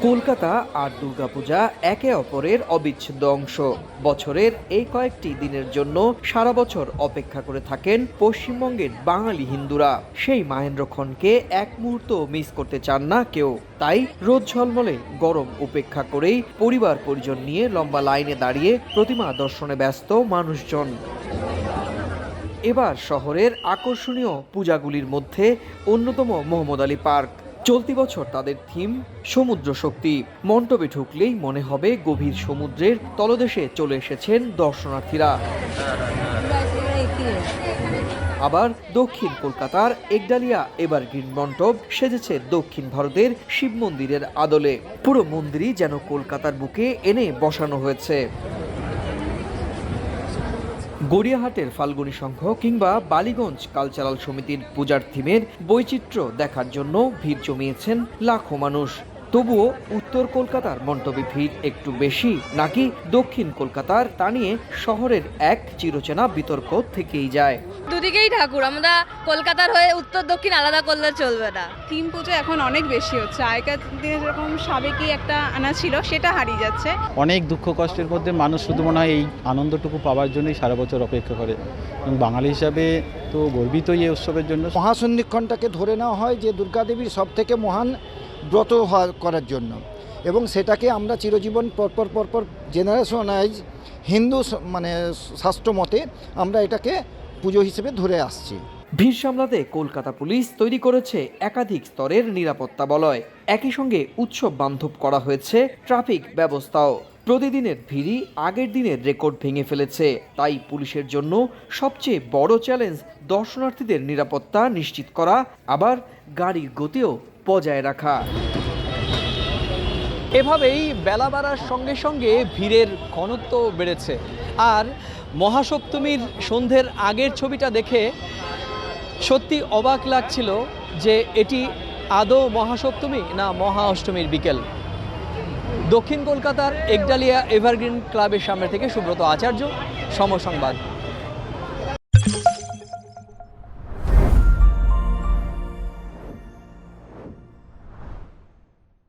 কলকাতা আর দুর্গাপূজা একে অপরের অবিচ্ছেদ্য অংশ। বছরের এই কয়েকটি দিনের জন্য সারা বছর অপেক্ষা করে থাকেন পশ্চিমবঙ্গের বাঙালি হিন্দুরা। সেই মাহেন্দ্রক্ষণকে এক মুহূর্ত মিস করতে চান না কেউ। তাই রোদ ঝলমলে গরম উপেক্ষা করেই পরিবার পরিজন নিয়ে লম্বা লাইনে দাঁড়িয়ে প্রতিমা দর্শনে ব্যস্ত মানুষজন। এবার শহরের আকর্ষণীয় পূজাগুলির মধ্যে অন্যতম মোহাম্মদ আলী পার্ক। চলতি বছর তাদের থিম সমুদ্র শক্তি। মণ্ডপে ঢুকলেই মনে হবে গভীর সমুদ্রের তলদেশে চলে এসেছেন দর্শনার্থীরা। আবার দক্ষিণ কলকাতার একডালিয়া এভারগ্রিন মণ্ডপ সেজেছে দক্ষিণ ভারতের শিব মন্দিরের আদলে। পুরো মন্দিরই যেন কলকাতার বুকে এনে বসানো হয়েছে। গড়িয়াহাটের ফাল্গুনী সংঘ কিংবা বালিগঞ্জ কালচারাল সমিতির পূজার থিমের বৈচিত্র্য দেখার জন্য ভিড় জমিয়েছেন লাখো মানুষ। তবুও উত্তর কলকাতার মণ্ডপে ভিড় একটু বেশি নাকি দক্ষিণ কলকাতার, তা নিয়ে শহরের এক চিরচেনা বিতর্ক থেকেই যায়। দুদিকেই ঠাকুর, আমরা কলকাতার হয়ে উত্তর দক্ষিণ আলাদা করলে চলবে না। থিম পুজো এখন অনেক বেশি হচ্ছে। আগেকার দিনে যেরকম সাবেকি একটা আনা ছিল সেটা হারিয়ে যাচ্ছে। অনেক দুঃখ কষ্টের মধ্যে মানুষ শুধু মনে হয় এই আনন্দটুকু পাওয়ার জন্যই সারা বছর অপেক্ষা করে। এবং বাঙালি হিসাবে তো গর্বিত এই উৎসবের জন্য। মহাসন্ধিক্ষণটাকে ধরে নেওয়া হয় যে দুর্গাদেবীর সব থেকে মহান ব্রত করার জন্য, এবং সেটাকে আমরা চিরজীবন পরপর জেনারেশন ওয়াইজ হিন্দু শাস্ত্র মতে আমরা এটাকে পুজো হিসেবে ধরে আসছি। ভিড় সামলাতে কলকাতা পুলিশ তৈরি করেছে একাধিক স্তরের নিরাপত্তা বলয়। একই সঙ্গে উৎসব বান্ধব করা হয়েছে ট্রাফিক ব্যবস্থাও। প্রতিদিনের ভিড়ই আগের দিনের রেকর্ড ভেঙে ফেলেছে। তাই পুলিশের জন্য সবচেয়ে বড় চ্যালেঞ্জ দর্শনার্থীদের নিরাপত্তা নিশ্চিত করা, আবার গাড়ির গতিও বজায় রাখা। এভাবেই বেলা বাড়ার সঙ্গে সঙ্গে ভিড়ের ঘনত্ব বেড়েছে। আর মহাসপ্তমীর সন্ধ্যের আগের ছবিটা দেখে সত্যি অবাক লাগছিল যে এটি আদৌ মহাসপ্তমী না মহা অষ্টমীর বিকেল। দক্ষিণ কলকাতার একডালিয়া এভারগ্রিন ক্লাবের সামনে থেকে সুব্রত আচার্য, সময় সংবাদ।